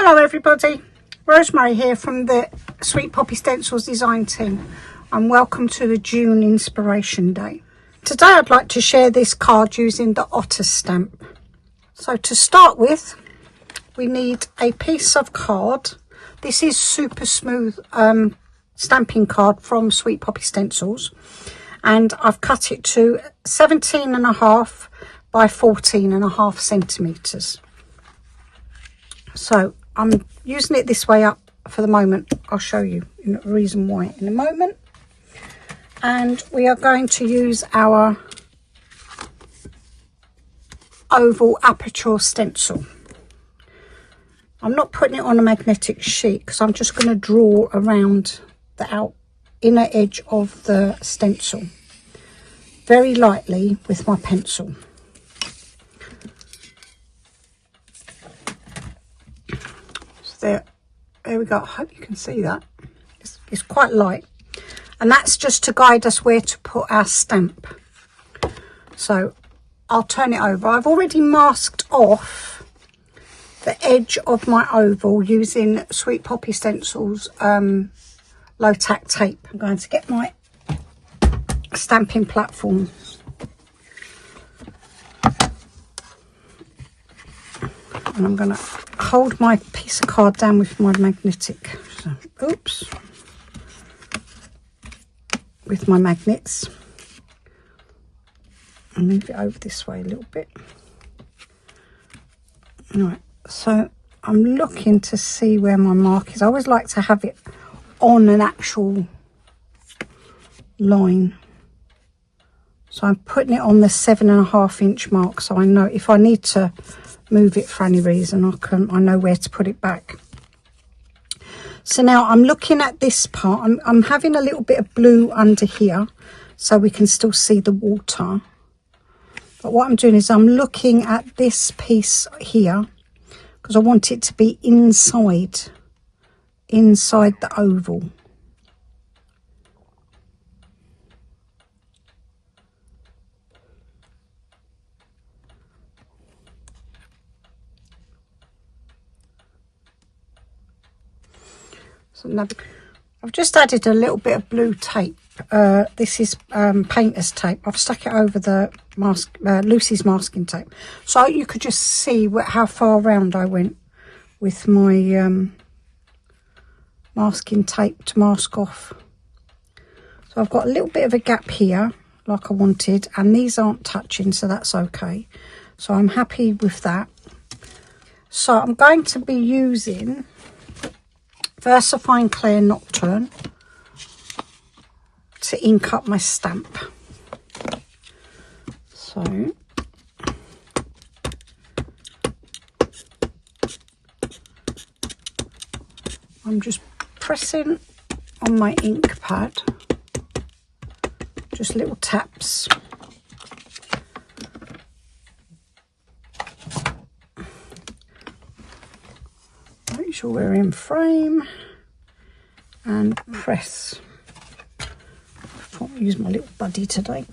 Hello everybody, Rosemary here from the Sweet Poppy Stencils design team, and welcome to the June Inspiration Day. Today I'd like to share this card using the Otter stamp. So to start with, we need a piece of card. This is super smooth stamping card from Sweet Poppy Stencils, and I've cut it to 17.5 by 14.5 centimeters. So I'm using it this way up for the moment. I'll show you the reason why in a moment. And we are going to use our oval aperture stencil. I'm not putting it on a magnetic sheet because I'm just going to draw around the inner edge of the stencil very lightly with my pencil. So there we go. I hope you can see that. It's quite light, and that's just to guide us where to put our stamp. So I'll turn it over. I've already masked off the edge of my oval using Sweet Poppy Stencils low tack tape. I'm going to get my stamping platform. And I'm going to hold my piece of card down with my magnetic. So, oops. With my magnets. I'll move it over this way a little bit. Alright, so I'm looking to see where my mark is. I always like to have it on an actual line. So I'm putting it on the 7.5 inch mark, so I know if I need to move it for any reason, I know where to put it back. So now I'm looking at this part. I'm having a little bit of blue under here so we can still see the water. But what I'm doing is I'm looking at this piece here because I want it to be inside the oval. So now I've just added a little bit of blue tape. This is painter's tape. I've stuck it over the Lucy's masking tape, so you could just see how far around I went with my masking tape to mask off. So I've got a little bit of a gap here like I wanted, and these aren't touching, so that's okay. So I'm happy with that. So I'm going to be using VersaFine Clear Nocturn to ink up my stamp. So I'm just pressing on my ink pad, just little taps. Make sure we're in frame and press. I can't use my little buddy today.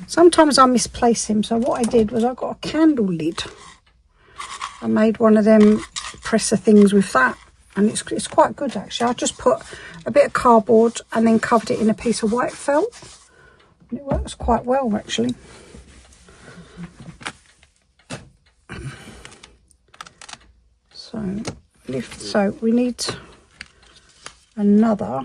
Sometimes I misplace him, so what I did was I got a candle lid. I made one of them presser things with that, and it's quite good actually. I just put a bit of cardboard and then covered it in a piece of white felt, and it works quite well actually. So we need another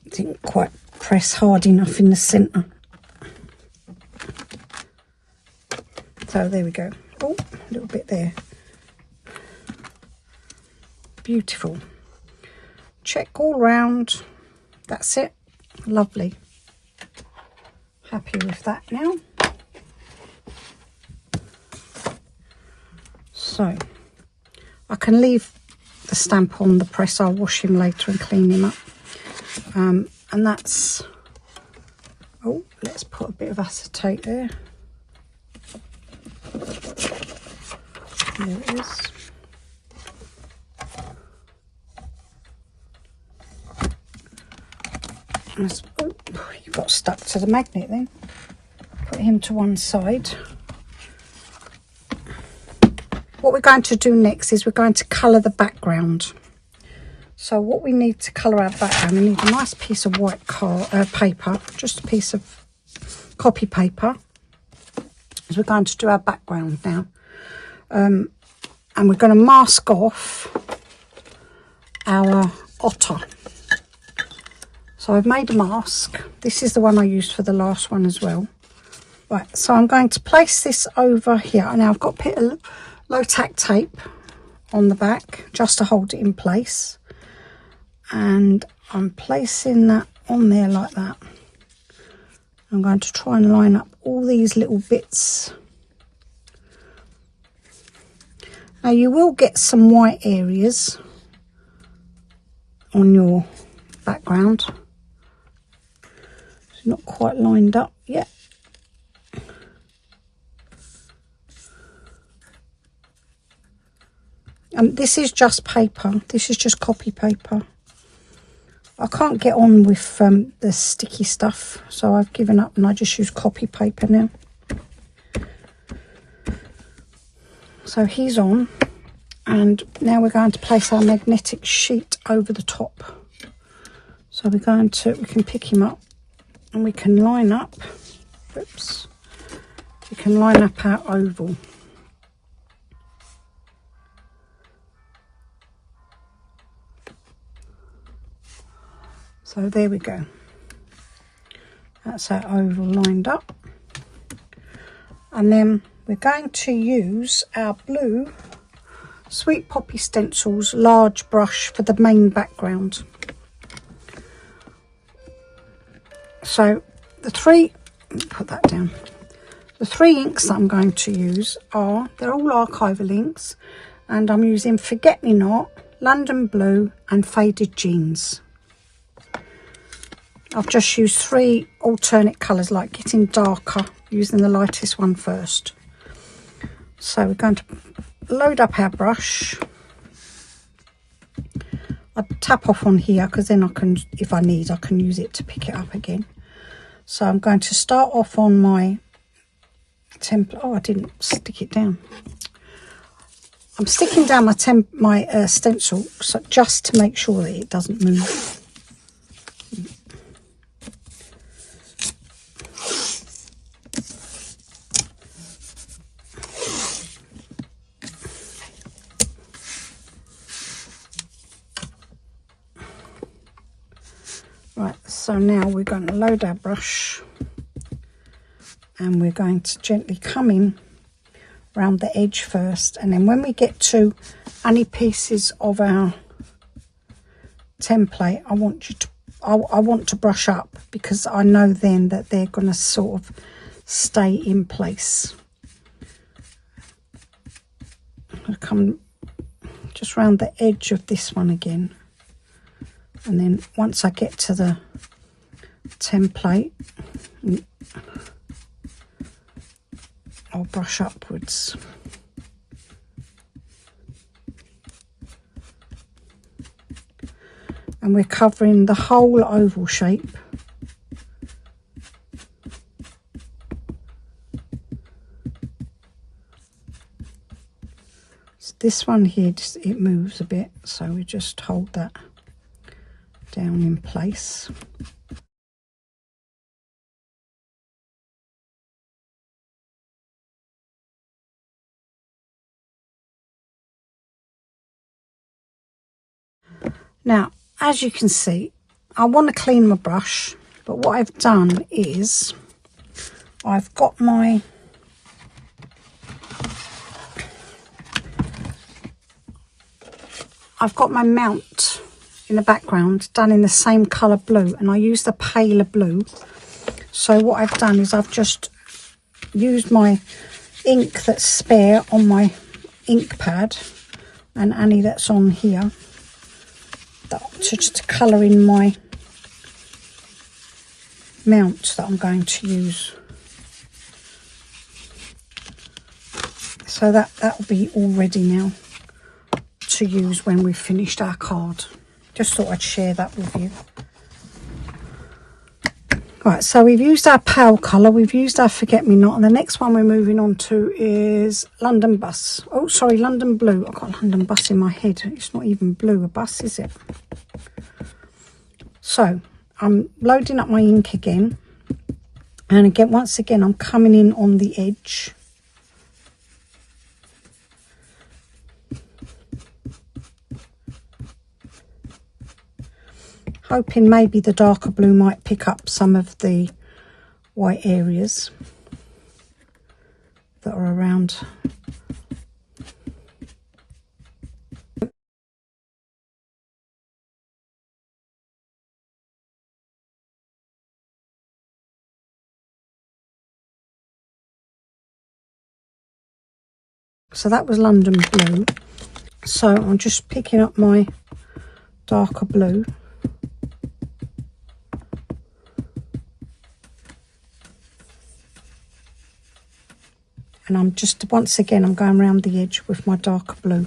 didn't quite press hard enough in the center. So there we go. Oh, a little bit there. Beautiful. Check all round. That's it. Lovely. Happy with that now. So I can leave the stamp on the press. I'll wash him later and clean him up. And that's, oh, let's put a bit of acetate there. There it is. Oh, you got stuck to the magnet then. Put him to one side. What we're going to do next is we're going to colour the background. So what we need to colour our background, we need a nice piece of white paper, just a piece of copy paper, as we're going to do our background now. And we're going to mask off our otter. So I've made a mask. This is the one I used for the last one as well. Right, so I'm going to place this over here. Now I've got a bit of low tack tape on the back just to hold it in place. And I'm placing that on there like that. I'm going to try and line up all these little bits. Now you will get some white areas on your background. It's not quite lined up yet. This is just paper. This is just copy paper. I can't get on with the sticky stuff, so I've given up and I just use copy paper now. So he's on, and now we're going to place our magnetic sheet over the top. So we can pick him up and we can line up, oops, we can line up our oval. So there we go. That's our oval lined up. And then we're going to use our blue Sweet Poppy Stencils large brush for the main background. So put that down. The three inks that I'm going to use they're all Arhivel inks, and I'm using Forget Me Not, London Blue and Faded Jeans. I've just used three alternate colours, like getting darker, using the lightest one first. So we're going to load up our brush. I tap off on here because then I can, if I need, I can use it to pick it up again. So I'm going to start off on my template. Oh, I didn't stick it down. I'm sticking down my stencil, so just to make sure that it doesn't move. Right, so now we're going to load our brush and we're going to gently come in around the edge first, and then when we get to any pieces of our template, I want to brush up, because I know then that they're going to sort of stay in place. I'm going to come just around the edge of this one again, and then once I get to the template, I'll brush upwards. And we're covering the whole oval shape. So this one here, it moves a bit, so we just hold that down in place. Now, as you can see, I want to clean my brush, but what I've done is I've got my mount in the background done in the same colour blue, and I use the paler blue. So what I've done is I've just used my ink that's spare on my ink pad and any that's on here to colour in my mount that I'm going to use. So that will be all ready now to use when we've finished our card. Just thought I'd share that with you. Right, so we've used our pale colour, we've used our forget-me-not, and the next one we're moving on to is London Bus. Oh, sorry, London Blue. I've got London Bus in my head. It's not even blue, a bus, is it? So, I'm loading up my ink again. And again, once again, I'm coming in on the edge. Hoping maybe the darker blue might pick up some of the white areas that are around. So that was London Blue. So I'm just picking up my darker blue. And I'm just, once again, I'm going around the edge with my darker blue.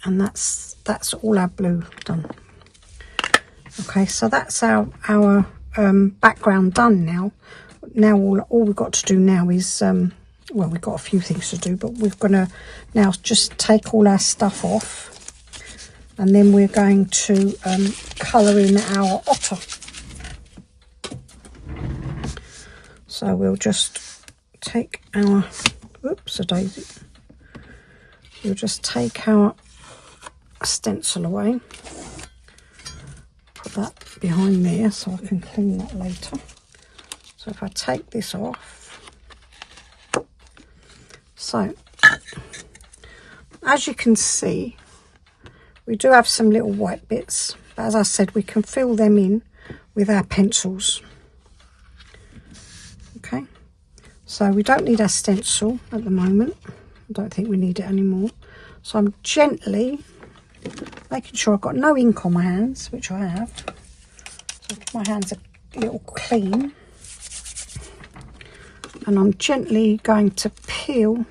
And that's all our blue done. Okay, so that's our background done now. Now all we've got to do now is well, we've got a few things to do, but we're gonna now just take all our stuff off, and then we're going to colour in our otter. So we'll just take our, oops, a daisy. We'll just take our stencil away, put that behind there so I can clean that later. So if I take this off, so as you can see, we do have some little white bits, but as I said, we can fill them in with our pencils. Okay, so we don't need our stencil at the moment. I don't think we need it anymore. So I'm gently making sure I've got no ink on my hands, which I have. So my hands are a little clean. And I'm gently going to peel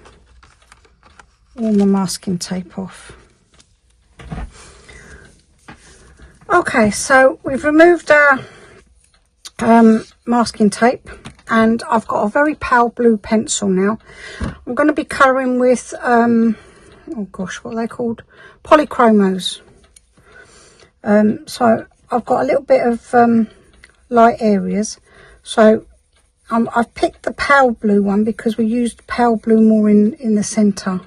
all my masking tape off. Okay, so we've removed our masking tape, and I've got a very pale blue pencil now. I'm going to be colouring with, oh gosh, what are they called? Polychromos. So I've got a little bit of light areas. So I've picked the pale blue one because we used pale blue more in the centre.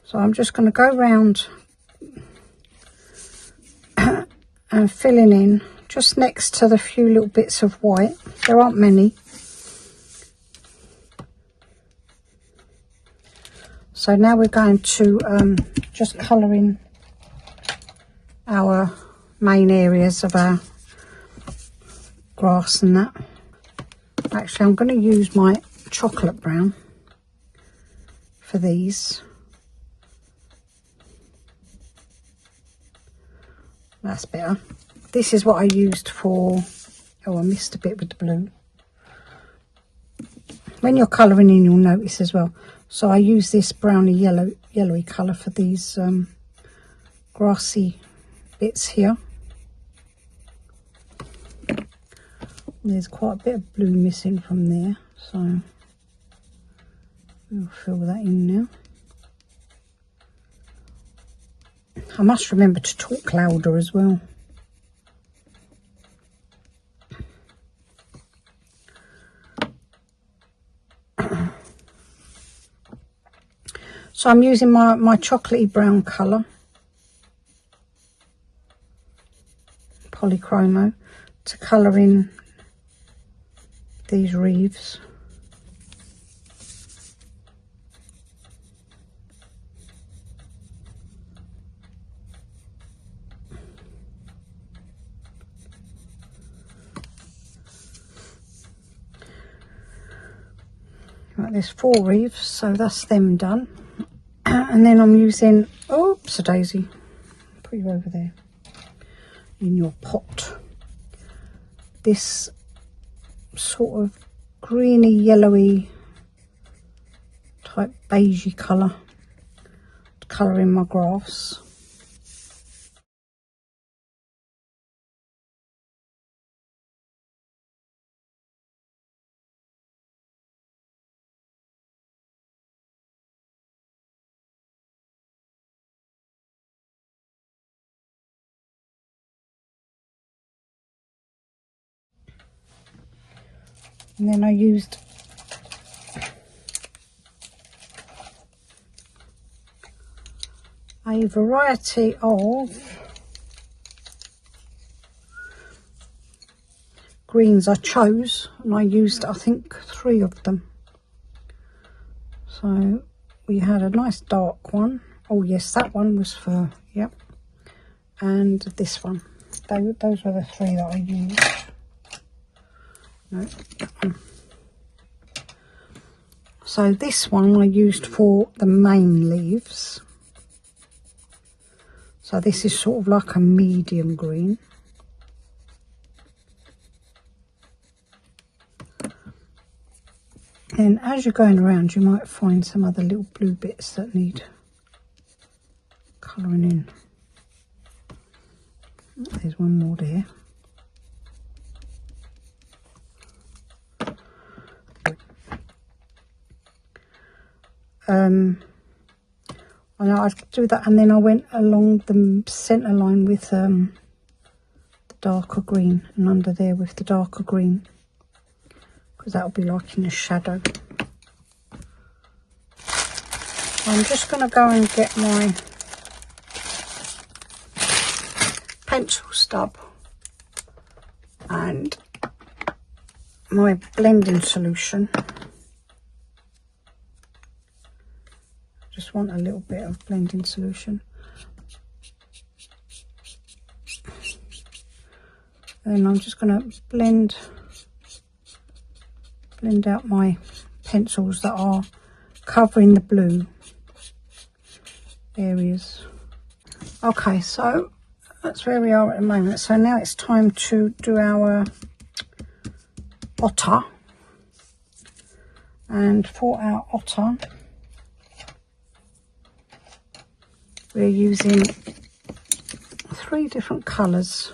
So I'm just going to go round and filling in just next to the few little bits of white. There aren't many. So now we're going to just colour in our main areas of our grass and that. Actually, I'm going to use my chocolate brown for these. That's better. This is what I used for, oh, I missed a bit with the blue. When you're colouring in, you'll notice as well. So I use this browny yellowy colour for these grassy bits here. There's quite a bit of blue missing from there, so we'll fill that in now. I must remember to talk louder as well. So I'm using my chocolatey brown colour, Polychromo, to colour in these reeves. Right, there's 4 reeves, so that's them done. And then I'm using, oops a daisy, put you over there in your pot, this sort of greeny yellowy type beigey colour to colour in my grass. And then I used a variety of greens I chose, and I used I think 3 of them. So we had a nice dark one. Oh yes, that one was for, yep, and this one. Those were the 3 that I used. No. So this one I used for the main leaves. So this is sort of like a medium green. And as you're going around, you might find some other little blue bits that need colouring in. There's one more there. I know I'd do that, and then I went along the centre line with the darker green, and under there with the darker green, because that'll be like in the shadow. I'm just going to go and get my pencil stub and my blending solution. Just want a little bit of blending solution. And I'm just going to blend out my pencils that are covering the blue areas. Okay, so that's where we are at the moment. So now it's time to do our otter. And for our otter, we're using 3 different colours.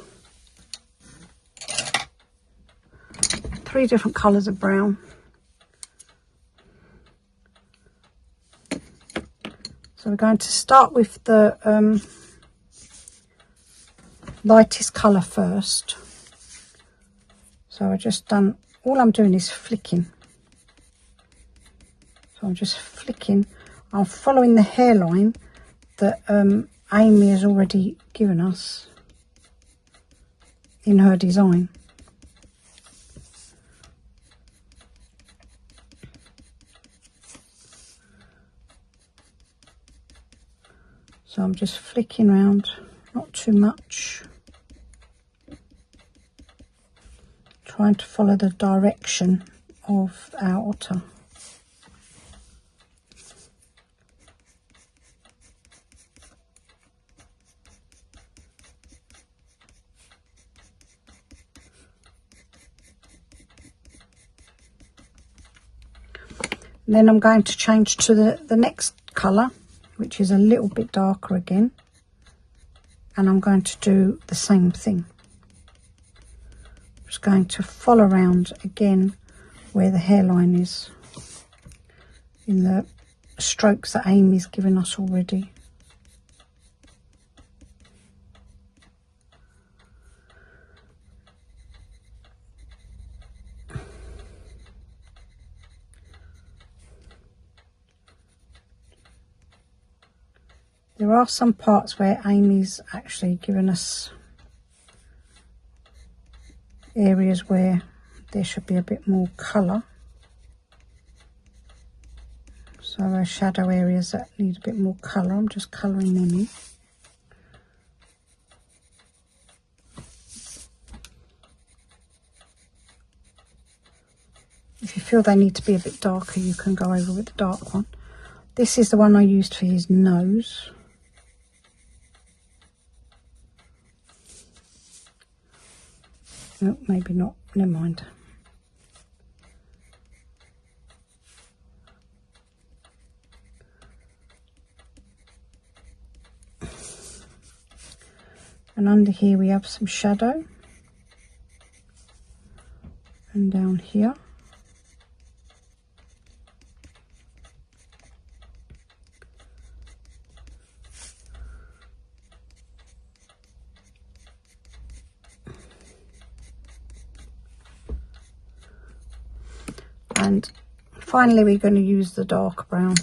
3 different colours of brown. So we're going to start with the lightest colour first. So I just done, all I'm doing is flicking. So I'm just flicking. I'm following the hairline that Amy has already given us in her design. So I'm just flicking around, not too much, trying to follow the direction of our otter. And then I'm going to change to the next colour, which is a little bit darker again, and I'm going to do the same thing. Just going to follow around again where the hairline is in the strokes that Amy's given us already. There are some parts where Amy's actually given us areas where there should be a bit more colour. So our shadow areas that need a bit more colour, I'm just colouring them in. If you feel they need to be a bit darker, you can go over with the dark one. This is the one I used for his nose. No, maybe not. Never mind. And under here we have some shadow. And down here. And finally we're going to use the dark brown.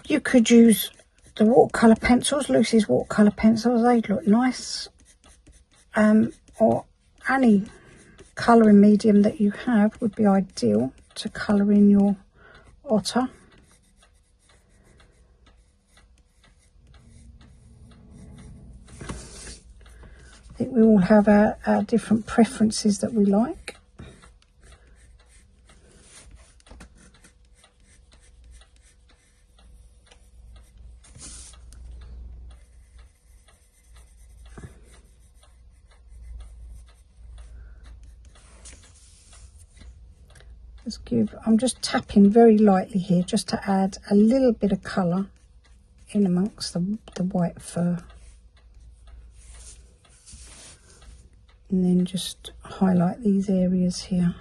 You could use the watercolour pencils, Lucy's watercolour pencils, they'd look nice. Or any colouring medium that you have would be ideal to colour in your otter. I think we all have our different preferences that we like. I'm just tapping very lightly here just to add a little bit of colour in amongst the white fur. And then just highlight these areas here.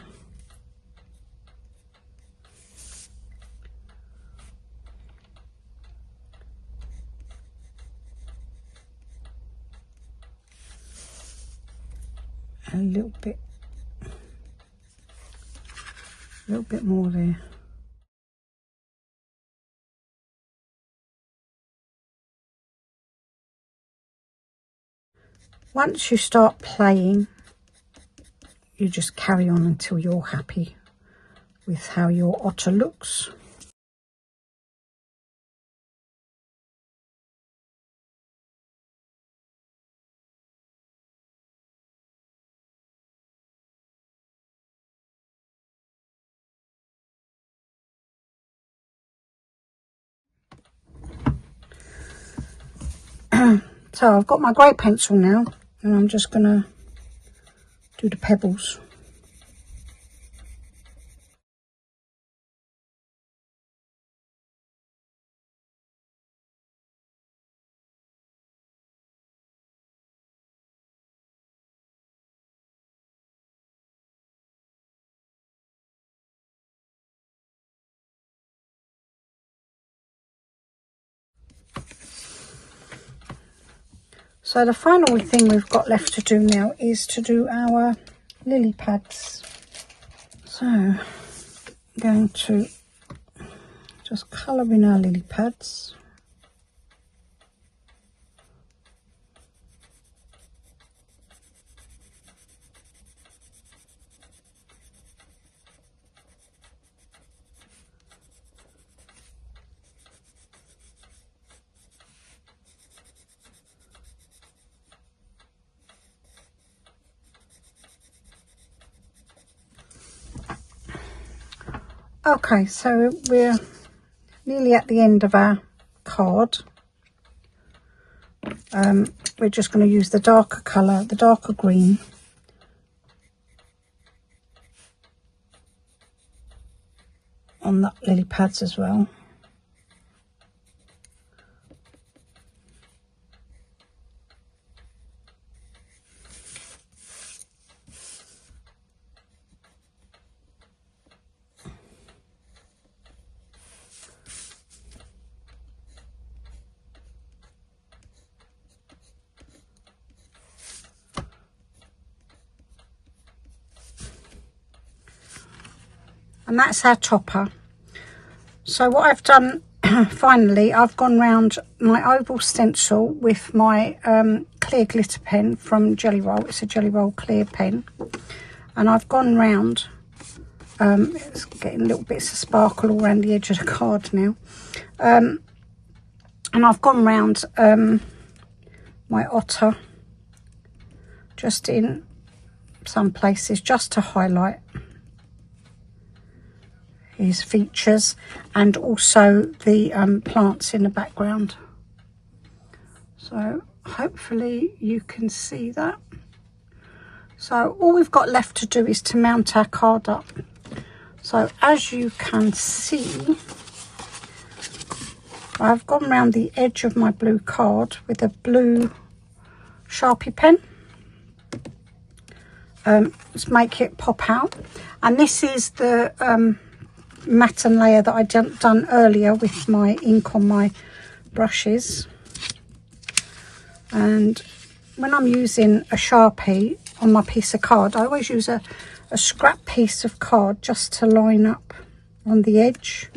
A little bit more there. Once you start playing, you just carry on until you're happy with how your otter looks. So I've got my grey pencil now, and I'm just going to do the pebbles. So the final thing we've got left to do now is to do our lily pads. So I'm going to just colour in our lily pads. Okay, so we're nearly at the end of our card. We're just going to use the darker colour, the darker green. On the lily pads as well. And that's our topper. So what I've done finally, I've gone round my oval stencil with my clear glitter pen from Jelly Roll. It's a Jelly Roll clear pen, and I've gone round. It's getting little bits of sparkle all around the edge of the card now. And I've gone round my Otter just in some places just to highlight his features, and also the plants in the background. So hopefully you can see that. So all we've got left to do is to mount our card up. So as you can see, I've gone around the edge of my blue card with a blue Sharpie pen. Let's make it pop out. And this is the matte and layer that I done earlier with my ink on my brushes. And when I'm using a Sharpie on my piece of card, I always use a scrap piece of card just to line up on the edge,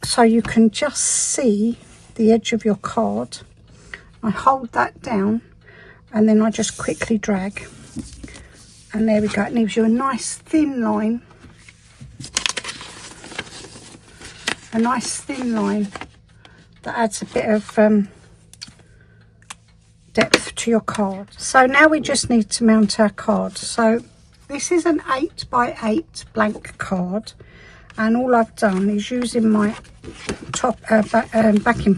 so you can just see the edge of your card. I hold that down and then I just quickly drag, and there we go. It leaves you a nice thin line, that adds a bit of depth to your card. So now we just need to mount our card. So this is an 8x8 blank card, and all I've done is, using my top backing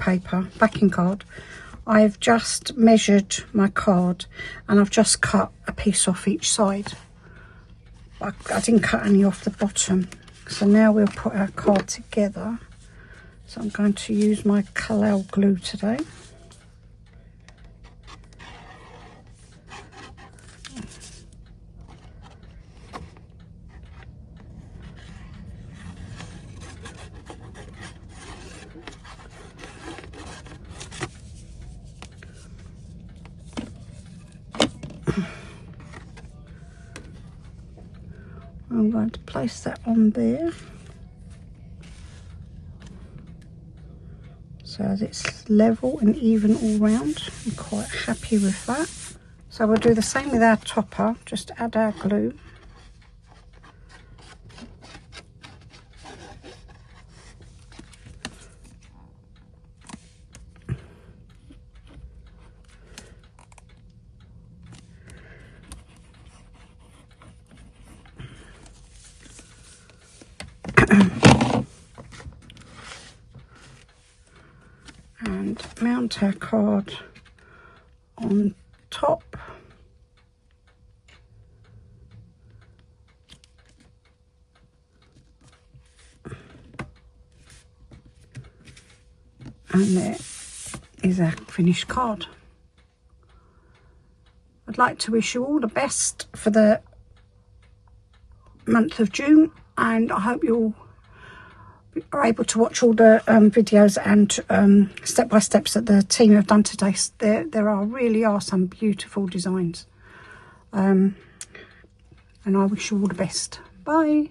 card, I've just measured my card and I've just cut a piece off each side. I didn't cut any off the bottom. So now we'll put our card together. So I'm going to use my Collel glue today. I'm going to place that on there so that it's level and even all round. I'm quite happy with that. So we'll do the same with our topper, just add our glue. And mount our card on top. And there is our finished card. I'd like to wish you all the best for the month of June, and I hope you all are able to watch all the videos and step-by-steps that the team have done today. There really are some beautiful designs, and I wish you all the best. Bye.